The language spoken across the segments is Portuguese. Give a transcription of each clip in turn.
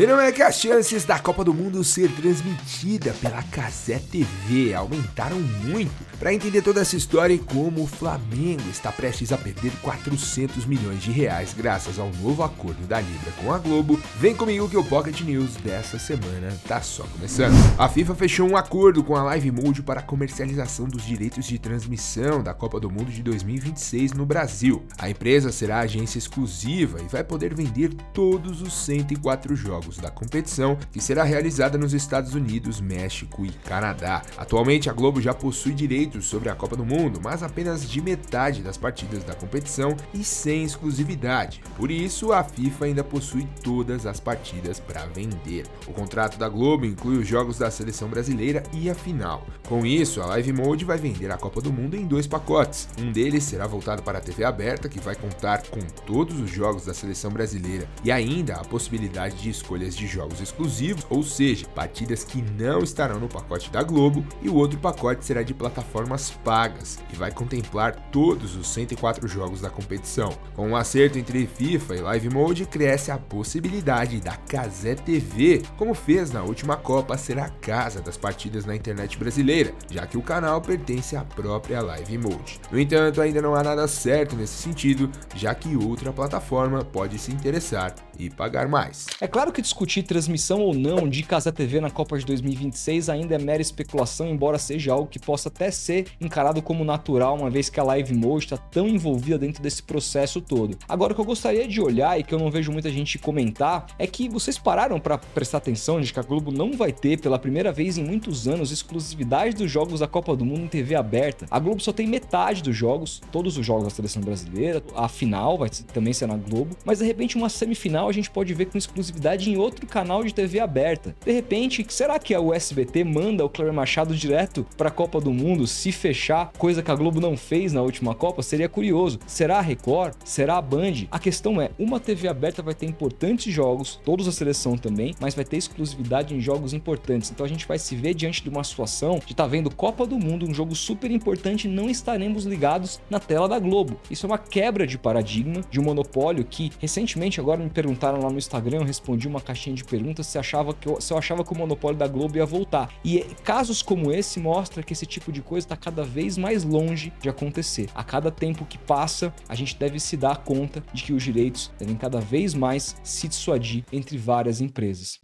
E não é que as chances da Copa do Mundo ser transmitida pela Cazé TV aumentaram muito. Para entender toda essa história e como o Flamengo está prestes a perder 400 milhões de reais graças ao novo acordo da Libra com a Globo, vem comigo que o Pocket News dessa semana tá só começando. A FIFA fechou um acordo com a Live Mode para a comercialização dos direitos de transmissão da Copa do Mundo de 2026 no Brasil. A empresa será agência exclusiva e vai poder vender todos os 104 jogos da competição, que será realizada nos Estados Unidos, México e Canadá. Atualmente a Globo já possui direitos sobre a Copa do Mundo, mas apenas de metade das partidas da competição e sem exclusividade. Por isso, a FIFA ainda possui todas as partidas para vender. O contrato da Globo inclui os jogos da seleção brasileira e a final. Com isso, a Live Mode vai vender a Copa do Mundo em 2 pacotes. Um deles será voltado para a TV aberta, que vai contar com todos os jogos da seleção brasileira e ainda a possibilidade de escolhas de jogos exclusivos, ou seja, partidas que não estarão no pacote da Globo, e o outro pacote será de plataformas pagas e vai contemplar todos os 104 jogos da competição. Com um acerto entre FIFA e Live Mode, cresce a possibilidade da Cazé TV, como fez na última Copa, ser a casa das partidas na internet brasileira, já que o canal pertence à própria Live Mode. No entanto, ainda não há nada certo nesse sentido, já que outra plataforma pode se interessar e pagar mais. É claro que discutir transmissão ou não de Cazé TV na Copa de 2026 ainda é mera especulação, embora seja algo que possa até ser encarado como natural, uma vez que a Live Mode está tão envolvida dentro desse processo todo. Agora, o que eu gostaria de olhar e que eu não vejo muita gente comentar é que vocês pararam para prestar atenção de que a Globo não vai ter, pela primeira vez em muitos anos, exclusividade dos jogos da Copa do Mundo em TV aberta. A Globo só tem metade dos jogos, todos os jogos da seleção brasileira, a final vai também ser na Globo, mas de repente uma semifinal a gente pode ver com exclusividade em outro canal de TV aberta. De repente, será que a SBT manda o Cléber Machado direto para a Copa do Mundo se fechar, coisa que a Globo não fez na última Copa? Seria curioso. Será a Record? Será a Band? A questão é, uma TV aberta vai ter importantes jogos, todos da seleção também, mas vai ter exclusividade em jogos importantes. Então a gente vai se ver diante de uma situação de estar vendo Copa do Mundo, um jogo super importante, e não estaremos ligados na tela da Globo. Isso é uma quebra de paradigma, de um monopólio que, recentemente, agora me perguntaram lá no Instagram, eu respondi uma caixinha de perguntas se eu achava que o monopólio da Globo ia voltar. E casos como esse mostram que esse tipo de coisa está cada vez mais longe de acontecer. A cada tempo que passa, a gente deve se dar conta de que os direitos devem cada vez mais se dissuadir entre várias empresas.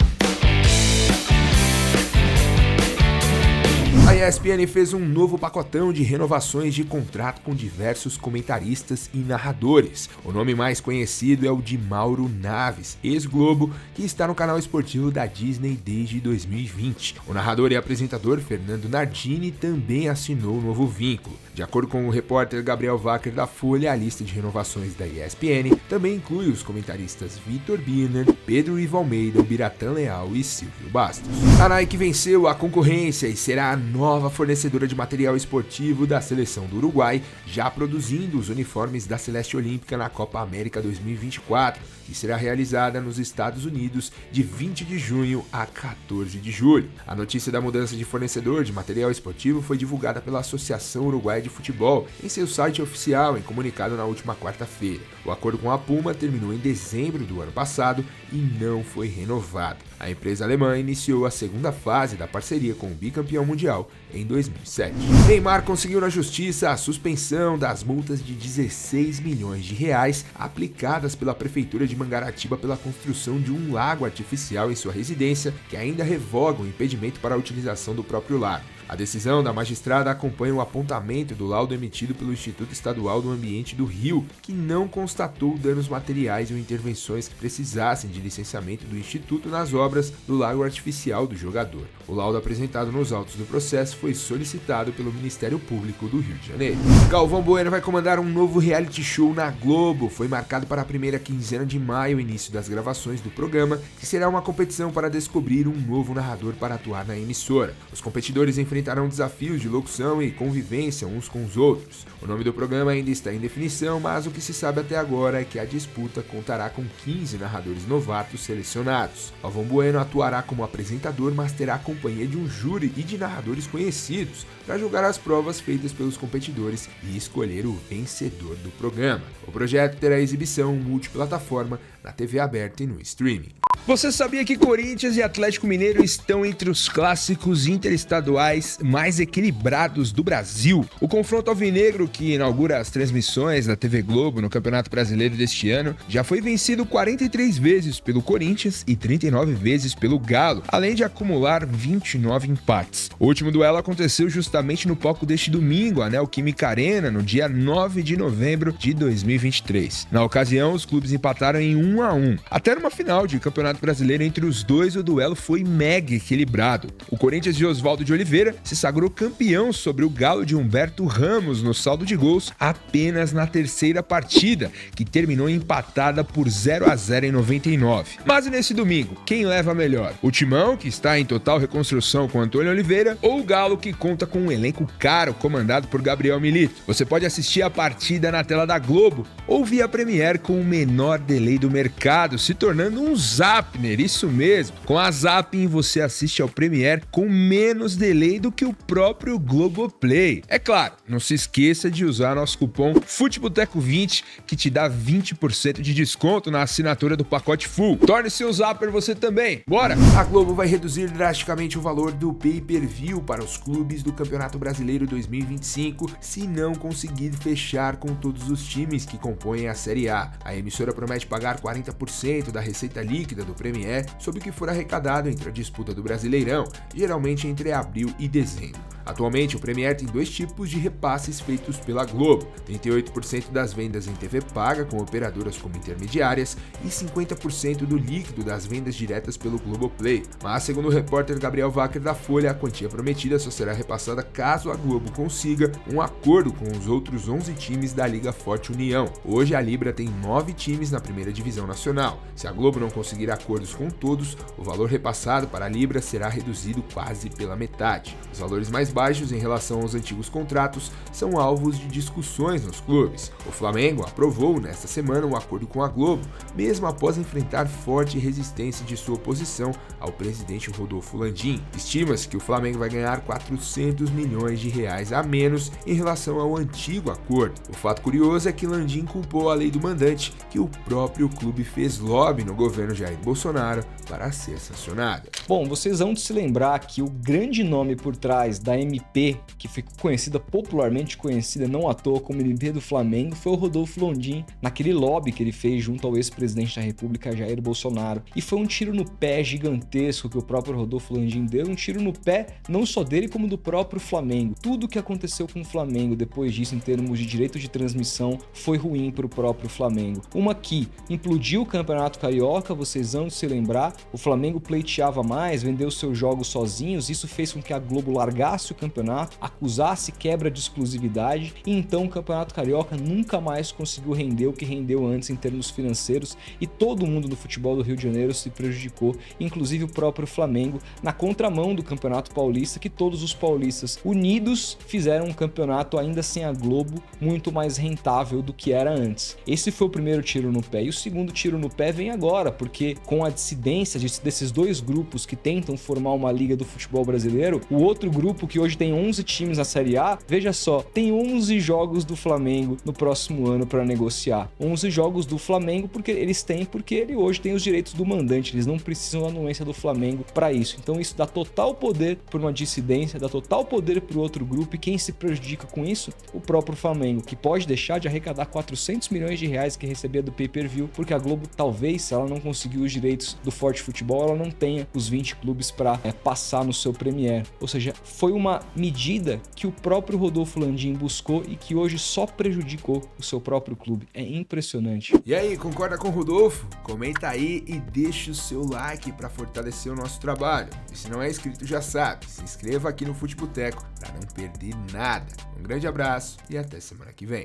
A ESPN fez um novo pacotão de renovações de contrato com diversos comentaristas e narradores. O nome mais conhecido é o de Mauro Naves, ex-Globo, que está no canal esportivo da Disney desde 2020. O narrador e apresentador Fernando Nardini também assinou um novo vínculo. De acordo com o repórter Gabriel Wacker da Folha, a lista de renovações da ESPN também inclui os comentaristas Vitor Birner, Pedro Ivo Almeida, Biratã Leal e Silvio Bastos. A Nike venceu a concorrência e será a nova fornecedora de material esportivo da seleção do Uruguai, já produzindo os uniformes da Celeste Olímpica na Copa América 2024, que será realizada nos Estados Unidos de 20 de junho a 14 de julho. A notícia da mudança de fornecedor de material esportivo foi divulgada pela Associação Uruguaia de Futebol em seu site oficial, em comunicado na última quarta-feira. O acordo com a Puma terminou em dezembro do ano passado e não foi renovado. A empresa alemã iniciou a segunda fase da parceria com o bicampeão mundial em 2007. Neymar conseguiu na justiça a suspensão das multas de 16 milhões de reais aplicadas pela prefeitura de Mangaratiba pela construção de um lago artificial em sua residência, que ainda revoga o impedimento para a utilização do próprio lago. A decisão da magistrada acompanha o apontamento do laudo emitido pelo Instituto Estadual do Ambiente do Rio, que não constatou danos materiais ou intervenções que precisassem de licenciamento do Instituto nas obras do lago artificial do jogador. O laudo apresentado nos autos do processo foi solicitado pelo Ministério Público do Rio de Janeiro. Galvão Bueno vai comandar um novo reality show na Globo. Foi marcado para a primeira quinzena de maio o início das gravações do programa, que será uma competição para descobrir um novo narrador para atuar na emissora. Os competidores enfrentarão desafios de locução e convivência uns com os outros. O nome do programa ainda está em definição, mas o que se sabe até agora é que a disputa contará com 15 narradores novatos selecionados. Galvão Bueno atuará como apresentador, mas terá a companhia de um júri e de narradores conhecidos para julgar as provas feitas pelos competidores e escolher o vencedor do programa. O projeto terá exibição multiplataforma na TV aberta e no streaming. Você sabia que Corinthians e Atlético Mineiro estão entre os clássicos interestaduais mais equilibrados do Brasil? O confronto alvinegro, que inaugura as transmissões da TV Globo no Campeonato Brasileiro deste ano, já foi vencido 43 vezes pelo Corinthians e 39 vezes pelo Galo, além de acumular 29 empates. O último duelo aconteceu justamente no palco deste domingo, a Neoquímica Arena, no dia 9 de novembro de 2023. Na ocasião, os clubes empataram em 1-1. Até numa final de Campeonato Brasileiro entre os dois, o duelo foi mega equilibrado. O Corinthians de Oswaldo de Oliveira se sagrou campeão sobre o Galo de Humberto Ramos no saldo de gols apenas na terceira partida, que terminou empatada por 0-0 em 99. Mas e nesse domingo, quem leva melhor? O Timão, que está em total reconstrução com Antônio Oliveira, ou o Galo, que conta com um elenco caro comandado por Gabriel Milito? Você pode assistir a partida na tela da Globo ou via Premiere com o menor delay do mercado, se tornando um Zapner, isso mesmo. Com a Zapping você assiste ao Premiere com menos delay do que o próprio Globoplay. É claro, não se esqueça de usar nosso cupom FUTEBOTECO20 que te dá 20% de desconto na assinatura do pacote Full. Torne seu Zapper você também. Bora! A Globo vai reduzir drasticamente o valor do pay-per-view para os clubes do Campeonato Brasileiro 2025 se não conseguir fechar com todos os times que compõem a Série A. A emissora promete pagar 40% da receita líquida do Premiere sobre o que for arrecadado entre a disputa do Brasileirão, geralmente entre abril e dezembro. Atualmente, o Premiere tem dois tipos de repasses feitos pela Globo: 38% das vendas em TV paga com operadoras como intermediárias e 50% do líquido das vendas diretas pelo Globoplay. Mas, segundo o repórter Gabriel Wacker da Folha, a quantia prometida só será repassada caso a Globo consiga um acordo com os outros 11 times da Liga Forte União. Hoje, a Libra tem 9 times na primeira divisão nacional. Se a Globo não conseguir acordos com todos, o valor repassado para a Libra será reduzido quase pela metade. Os valores mais baixos em relação aos antigos contratos são alvos de discussões nos clubes. O Flamengo aprovou nesta semana um acordo com a Globo, mesmo após enfrentar forte resistência de sua oposição ao presidente Rodolfo Landim. Estima-se que o Flamengo vai ganhar 400 milhões de reais a menos em relação ao antigo acordo. O fato curioso é que Landim culpou a lei do mandante, que o próprio clube fez lobby no governo Jair Bolsonaro para ser sancionada. Bom, vocês vão se lembrar que o grande nome por trás da MP, que ficou popularmente conhecida não à toa como MP do Flamengo, foi o Rodolfo Landim, naquele lobby que ele fez junto ao ex-presidente da República, Jair Bolsonaro. E foi um tiro no pé gigantesco que o próprio Rodolfo Landim deu, um tiro no pé não só dele como do próprio Flamengo. Tudo o que aconteceu com o Flamengo depois disso, em termos de direito de transmissão, foi ruim para o próprio Flamengo. Uma que implodiu o Campeonato Carioca, vocês vão se lembrar, o Flamengo pleiteava mais, vendeu seus jogos sozinhos, isso fez com que a Globo largasse o campeonato, acusasse quebra de exclusividade, e então o Campeonato Carioca nunca mais conseguiu render o que rendeu antes em termos financeiros, e todo mundo do futebol do Rio de Janeiro se prejudicou, inclusive o próprio Flamengo, na contramão do Campeonato Paulista, que todos os paulistas unidos fizeram um campeonato ainda sem a Globo muito mais rentável do que era antes. Esse foi o primeiro tiro no pé, e o segundo tiro no pé vem agora, porque com a dissidência desses dois grupos que tentam formar uma liga do futebol brasileiro, o outro grupo que hoje tem 11 times na Série A, veja só, tem 11 jogos do Flamengo no próximo ano para negociar. 11 jogos do Flamengo porque ele hoje tem os direitos do mandante, eles não precisam da anuência do Flamengo para isso. Então isso dá total poder para uma dissidência, dá total poder para o outro grupo, e quem se prejudica com isso? O próprio Flamengo, que pode deixar de arrecadar 400 milhões de reais que recebia do pay-per-view, porque a Globo, talvez, se ela não conseguir os direitos do Forte Futebol, ela não tenha os 20 clubes para passar no seu Premiere. Ou seja, foi uma medida que o próprio Rodolfo Landim buscou e que hoje só prejudicou o seu próprio clube. É impressionante. E aí, concorda com o Rodolfo? Comenta aí e deixa o seu like para fortalecer o nosso trabalho. E se não é inscrito, já sabe, se inscreva aqui no Futeboteco para não perder nada. Um grande abraço e até semana que vem.